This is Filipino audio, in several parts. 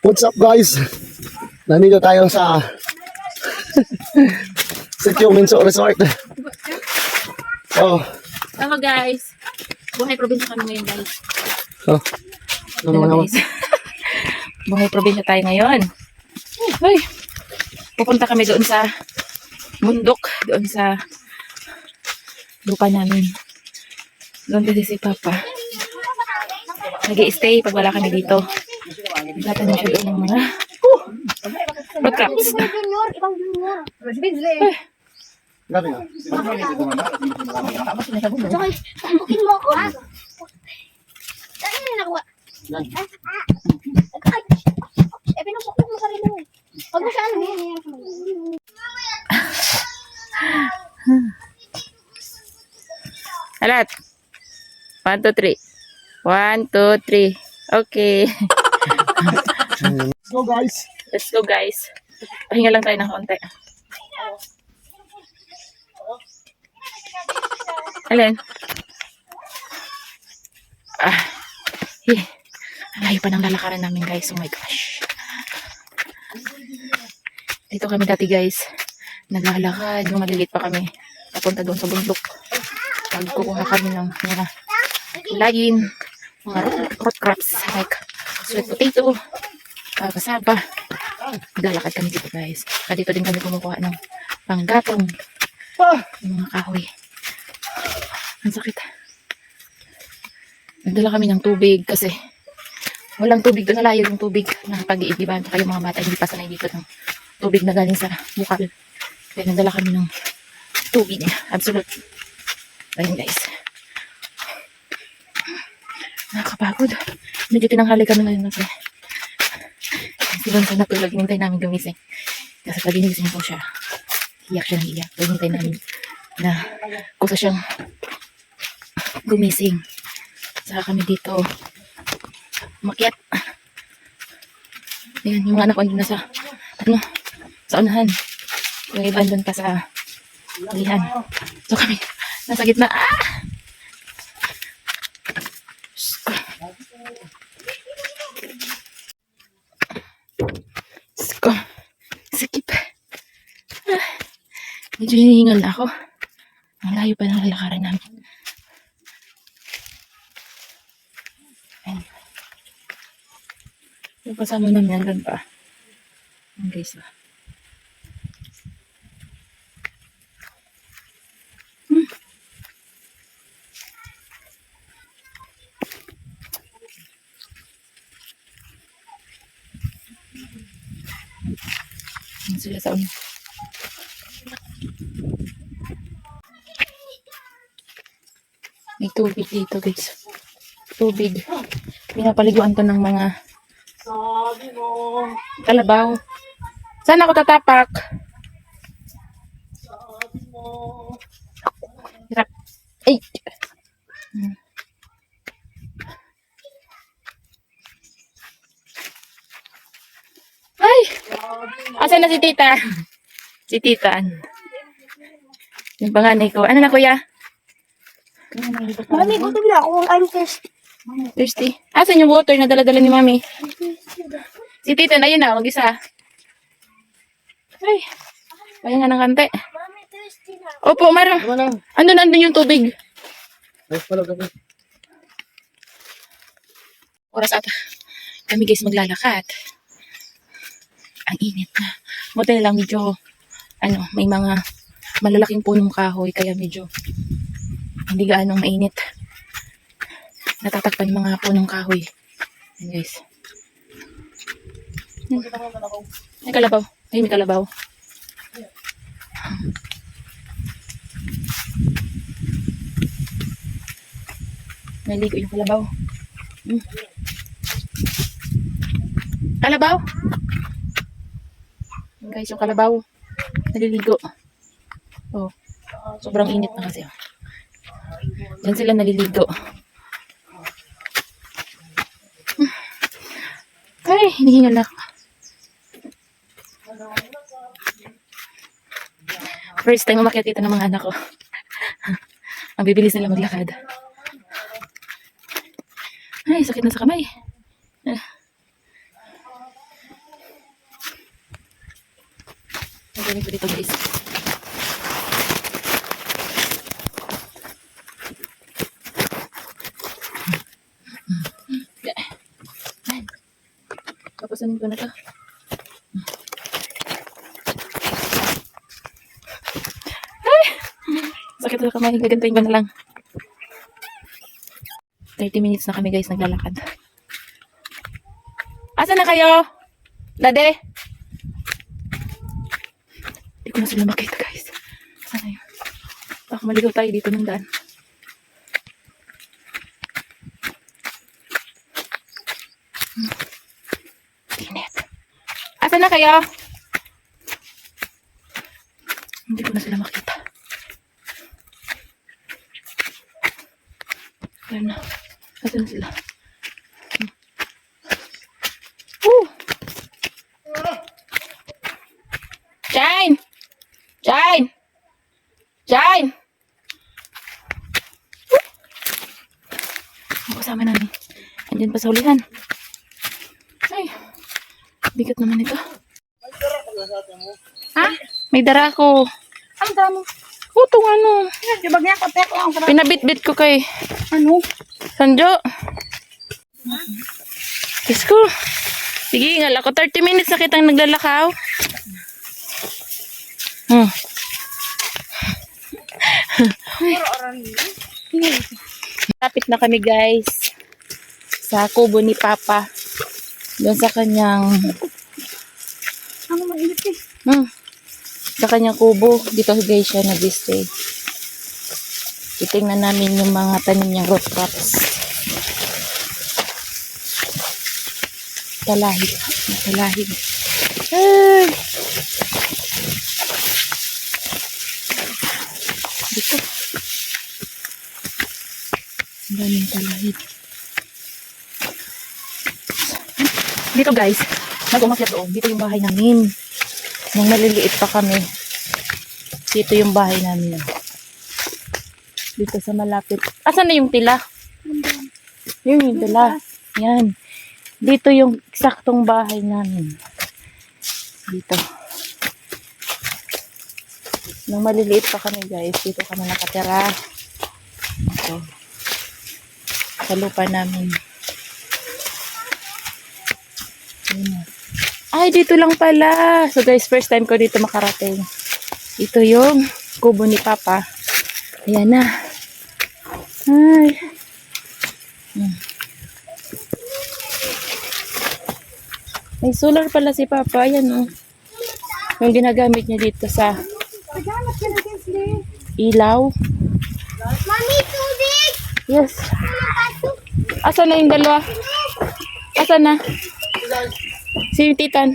What's up guys? Nandito tayo sa sa Kyominso Resort. Oh. Hello guys. Buhay probinsya kami ngayon guys. Oh. Hello guys. Buhay probinsya tayo ngayon. Ay. Pupunta kami doon sa bundok, doon sa lupa namin. Doon din si Papa. Nag-i-stay pag wala kami dito. Nagtatanim siya doon ng mga root crops. Ibang junior. Grabe nga. Tsaka, tapukin mo ako ha. Saan yun nakuha? Pinupukpok mo sarili mo eh. Huwag mo siya ano eh. Alat. 1, 2, 3. 1, 2, 3. Okay. Let's go guys. Let's go guys. Pahinga lang tayo ng konti. Alin? Layo pa ng lalakaran namin guys. Oh my gosh. Dito kami dati guys. Naglalakad. Yung maliliit pa kami. Papunta doon sa bundok. Pagkukuha kami ng mga gulayin. Mga root crops. Like sweet potato. Kasaba. Naglalakad kami dito guys. Dito din kami kumukuha ng panggatong. Yung mga kahoy. Ang sakit. Nagdala kami ng tubig kasi walang tubig doon. Nalayo yung tubig ng pag-iigiban. Kaya yung mga bata hindi pa sanay dito ng tubig na galing sa bukal. Kaya nagdala kami ng tubig. Absolute. Ayun guys. Nakakapagod. Medyo tinanghali kami ngayon kasi doon sa natulog. Hinintay namin gumising. Kasi pag ginising po siya, iyak siya ng iyak. So hinintay namin na kusa siyang gumising. Saka kami dito umakyat. Ayan, yung mga anak ko andun na sa sa unahan. Yung iba andun pa sa lihan. So kami nasa gitna. Sakit. Medyo hinihingal na ako. Ang layo pa ng lalakaran namin. Ayan. Yung kasama namin nandun pa. Ayan guys ba. Ayan sila sa una. May tubig dito guys. Tubig. Pinapaliguan to ng mga kalabaw. Saan ako tatapak? Hirap. Ay! Ay! Asan na si tita? Si tita. Yung panganay ko. Ano na kuya? Mami, gutom na ako. I'm thirsty. Thirsty. Asan yung water na dala-dala ni mami? Si tita na yun na. Mag-isa. Ay. Pahinga ng kante. Mami, thirsty na. Opo, meron. Andun yung tubig. Oras ata. Kami guys maglalakad. Ang init na. Buti na lang medyo may mga malalaking punong kahoy kaya medyo hindi gaanong mainit. Natatakpan yung mga punong kahoy. Ayan guys. May kalabaw. Ay, may kalabaw. Naligo yung kalabaw. Kalabaw. Ayan guys, yung kalabaw. Naliligo. Oh. Sobrang init na kasi. Diyan sila naliligo. Ay, hinihingal na ako. First time umakyat dito ng mga anak ko. Ang bibilis nila maglakad. Ay, sakit na sa kamay. Ganito dito guys. Tapos ano ko na to? Ay! Sakit na kamay. Gagantuin ko na lang. 30 minutes na kami guys naglalakad. Asa na kayo? Dade? Hindi ko na sila makita guys. Asa na yun? Baka maligaw tayo dito ng daan. Init. Asa na kayo? Hindi ko na sila makita. Ayan na. Asa na sila? Shine! Shine! Shine! Ang kasama namin. Andyan pa sa hulihan. Ay. Bigat naman ito. Ha? May dara ako. Ang dami. Utong ano. Ibag niya, kontek lang. Pinabit-bit ko kay Ano? Sanjo. Diyos ko. Sige, ngal ako. 30 minutes na kitang naglalakaw. Lapit na kami guys sa kubo ni Papa. Doon sa kanyang Ano mainit eh? sa kanyang kubo. Dito guys siya nag-stay. Titingnan namin yung mga tanim niyang root crops. Talahib. Talahib. Ay! Dito. Ang daming talahib. Dito guys, nag-umakyat doon. Dito yung bahay namin. Nung maliliit pa kami. Dito yung bahay namin. Dito sa malapit. Asan na yung tila? Yun yung tila. Yan. Dito yung eksaktong bahay namin. Dito. Nung maliliit pa kami guys, dito kami nakatira. Ito. Sa lupa namin. Ayan. Ay, dito lang pala. So guys, first time ko dito makarating. Ito yung kubo ni Papa. Ayan na. Ay. May solar pala si Papa. Ayan o. Yung ginagamit niya dito sa ilaw. Mami, tubig! Yes. Asan na yung dalawa? Asan na? Si Titan.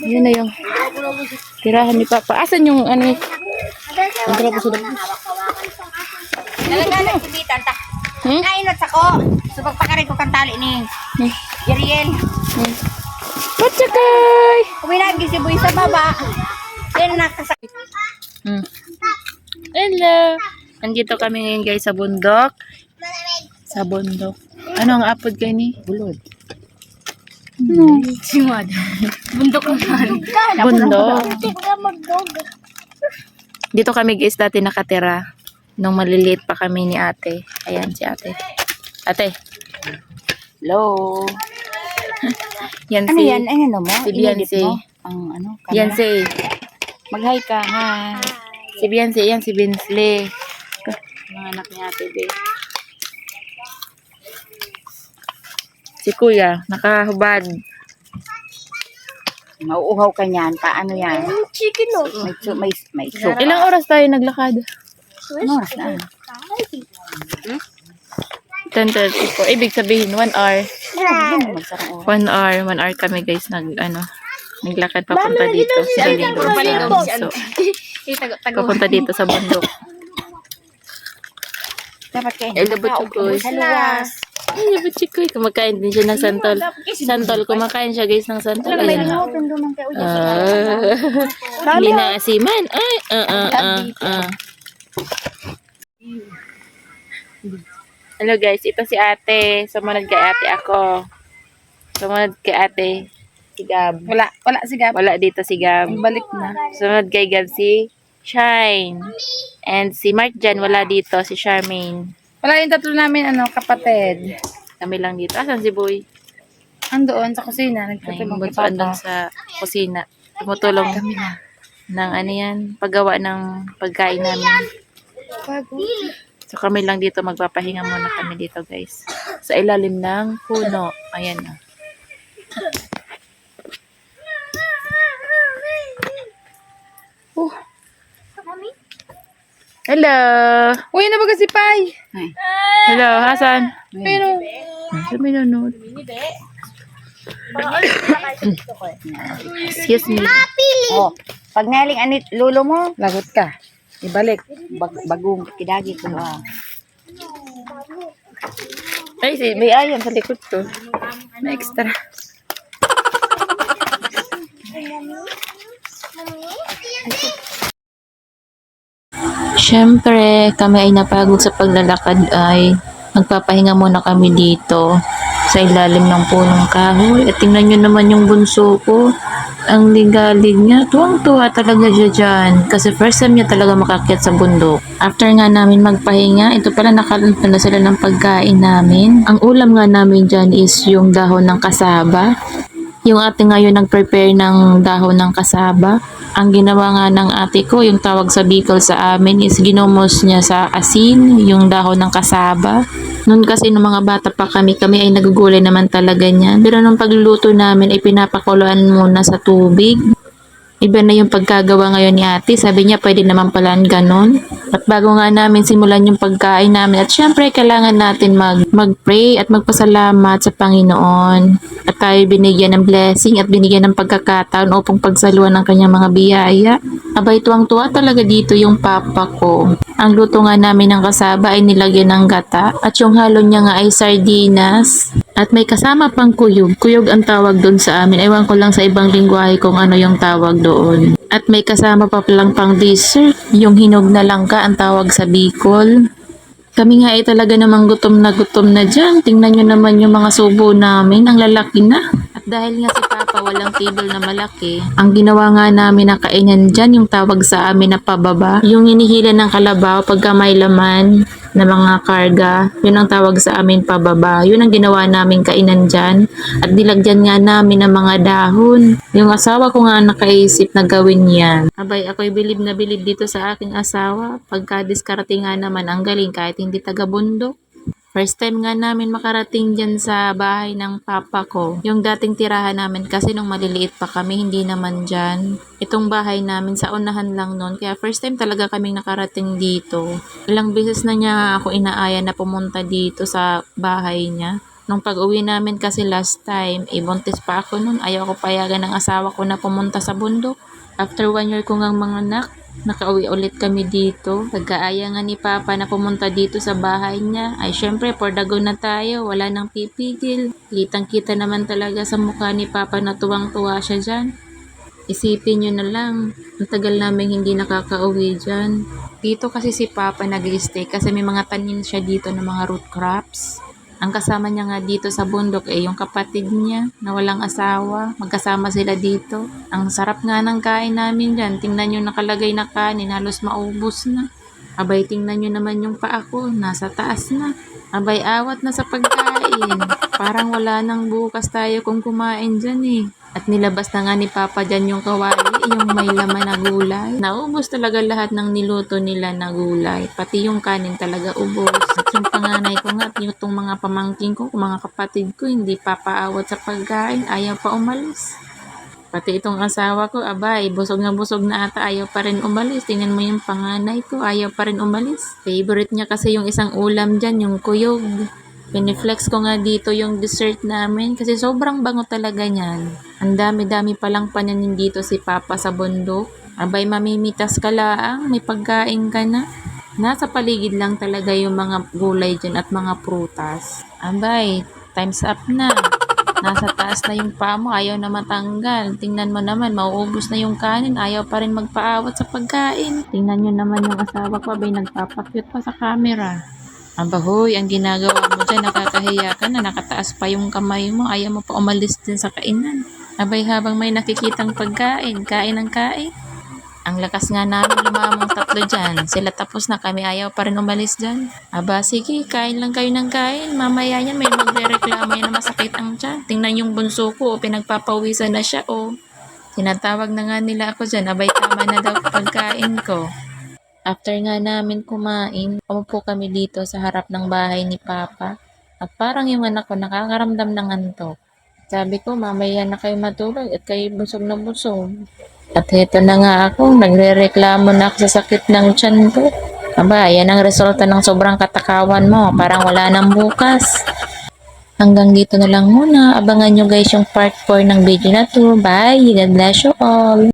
Yun na yung tirahan ni Papa. Asan yung ano? Ang tira po sa dami. Nalagalag si Bitan, ta. Nainot ako. So, pagpakarin ko kang tali ni Yeriel. Patsakay! Uminagi si Boy sa baba. Then, nakasakit. Hello! Nandito kami ngayon guys sa bundok. Sa bundok. Ano ang apod kayo ni? Bulod. Simad. Bundok naman. Bundok. Dito kami guys dati nakatira. Nung maliliit pa kami ni ate. Ayan si ate. Ate. Hello. Yan Ano si. yan? Ano mo? Si Beyonce. Ang ano? Beyonce. Mag-hi ka. Hi. Si Beyonce. Yan si Binsley. Mga anak ni ate be. Si Kuya. Nakahubad. Mauuhaw ka niyan. Paano yan? Chicken no? May soup. Ilang oras tayo naglakad? Ano oras na? 10:34. Ibig sabihin 1 hour. Magsarang 1 hour. 1 hour kami guys naglakad papunta dito sa Lindor. So, papunta dito sa bundok. Dapat kayo. Ay, labot chukoy. Ay, labot chukoy. Kumakain din siya ng santol. Santol. Kumakain siya guys ng santol. Ayan. Hindi na asiman. Ay, Hello guys, ito si ate. Sumunod kay ate ako. Sumunod kay ate. Si Gab. Wala si Gab. Wala dito si Gab. Balik na. Sunod kay Gab si Shine. And si Mark dyan, wala dito. Si Charmaine. Wala yung tatlo namin, kapatid. Kami lang dito. Asan si Boy? Andoon sa kusina. Ay, Nagtutulong kay bunso andun Papa. sa kusina. Tumutulong ng ano yan, paggawa ng pagkain namin. So kami lang dito, magpapahinga muna kami dito guys. Sa ilalim ng puno. Ayan na. Hello! Uy, ano ba si Pai? Hello, Hasan. Pero, Sa minunod. Excuse me. oh, pag naling anit lulo mo, lagot ka. Ibalik. Bagong kidagi ko. Ay, may ayam sa likod ko. May extra. Siyempre, kami ay napagod sa paglalakad ay magpapahinga muna kami dito sa ilalim ng punong kahoy. At tingnan nyo naman yung bunso ko. Ang ligalig niya. Tuwang-tuwa talaga siya dyan. Kasi first time niya talaga makakyat sa bundok. After nga namin magpahinga, ito pala nakalanta na sila ng pagkain namin. Ang ulam nga namin dyan is yung dahon ng kasaba. Yung ate ngayon nag-prepare ng dahon ng kasaba. Ang ginawa nga ng ate ko, yung tawag sa Bicol sa amin is ginumos niya sa asin, yung dahon ng kasaba. Noon kasi nung mga bata pa kami ay nagugulay naman talaga niyan. Pero nung pagluluto namin ay pinapakuluan muna sa tubig. Iba na yung pagkagawa ngayon ni ate. Sabi niya pwede naman pala ganun. At bago nga namin simulan yung pagkain namin, at syempre kailangan natin mag-pray at magpasalamat sa Panginoon. At tayo binigyan ng blessing at binigyan ng pagkakataon upang pagsaluhan ng kanyang mga biyaya. Abay, tuwang-tuwa talaga dito yung papa ko. Ang luto nga namin ng kasaba ay nilagyan ng gata at yung halo niya nga ay sardinas. At may kasama pang kuyog. Kuyog ang tawag doon sa amin. Ewan ko lang sa ibang lingwahe kung ano yung tawag doon. At may kasama pa palang pang dessert. Yung hinog na langka ang tawag sa Bicol. Kami nga ay talaga namang gutom na dyan. Tingnan nyo naman yung mga subo namin. Ang lalaki na. At dahil nga si Papa walang table na malaki, ang ginawa nga namin na kainan dyan, yung tawag sa amin na pababa. Yung hinihila ng kalabaw pagka may laman na mga karga, yun ang tawag sa amin pababa. Yun ang ginawa namin kainan dyan. At dilagyan nga namin ng mga dahon. Yung asawa ko nga nakaisip na gawin yan. Abay, ako'y bilib na bilib dito sa aking asawa. Pagka diskarte nga naman ang galing kahit hindi taga-bundok. First time nga namin makarating dyan sa bahay ng papa ko. Yung dating tirahan namin kasi nung maliliit pa kami, hindi naman dyan. Itong bahay namin sa unahan lang noon. Kaya first time talaga kaming nakarating dito. Ilang beses na niya ako inaaya na pumunta dito sa bahay niya. Nung pag-uwi namin kasi last time, buntis pa ako noon. Ayaw ko payagan ng asawa ko na pumunta sa bundok. After 1 year ko ngang mga anak, nakauwi ulit kami dito. Pagkaaya nga ni Papa na pumunta dito sa bahay niya, ay syempre for the go na tayo, wala nang pipigil. Kitang-kita naman talaga sa mukha ni Papa na tuwang-tuwa siya dyan. Isipin nyo na lang, ang tagal namin hindi nakakauwi dyan. Dito kasi si Papa nag-stay kasi may mga tanim siya dito ng mga root crops. Ang kasama niya nga dito sa bundok ay yung kapatid niya na walang asawa. Magkasama sila dito. Ang sarap nga ng kain namin dyan. Tingnan yung nakalagay na kanin, halos maubos na. Abay, tingnan nyo naman yung paa ko, nasa taas na. Abay, awat na sa pagkain. Parang wala nang bukas tayo kung kumain dyan eh. At nilabas na nga ni Papa dyan yung kawali, yung may laman na gulay. Naubos talaga lahat ng niluto nila na gulay. Pati yung kanin talaga ubos. At yung panganay ko nga, yung mga pamangking ko, mga kapatid ko, hindi papaawat sa pagkain, ayaw pa umalis. Pati itong asawa ko, abay, busog na ata, ayaw pa rin umalis. Tingnan mo yung panganay ko, ayaw pa rin umalis. Favorite niya kasi yung isang ulam dyan, yung kuyog. Piniflex ko nga dito yung dessert namin kasi sobrang bango talaga niyan. Ang dami-dami palang pananim dito si Papa sa bundok. Abay, mamimitas ka lang, may pagkain ka na. Nasa paligid lang talaga yung mga gulay dyan at mga prutas. Abay, time's up na. Nasa taas na yung paa mo, ayaw na matanggal. Tingnan mo naman, mauubos na yung kanin, ayaw pa rin magpaawat sa pagkain. Tingnan nyo naman yung asawa ko, abay, nagpapakyut pa sa camera. Abahoy, ang ginagawa mo dyan, nakakahiya ka na, nakataas pa yung kamay mo, ayaw mo pa umalis din sa kainan. Abay habang may nakikitang pagkain, kain ng kain. Ang lakas nga namin lumamang tatlo dyan. Sila tapos na, kami ayaw pa rin umalis dyan. Aba sige, kain lang kayo ng kain. Mamaya yan may magre-reklamo yan na masakit ang tiyan. Tingnan yung bunso ko, pinagpapawisan na siya oh. Tinatawag na nga nila ako dyan, abay tama na daw pagkain ko. After nga namin kumain, umupo kami dito sa harap ng bahay ni Papa. At parang yung anak ko nakakaramdam ng antok. Sabi ko, mamaya na kayo matulog at kayo busog na busog. At heto na nga ako, nagre-reklamo na ako sa sakit ng tiyan ko. Aba, yan ang resulta ng sobrang katakawan mo. Parang wala nang bukas. Hanggang dito na lang muna. Abangan nyo guys yung part 4 ng video na to. Bye! God bless you all!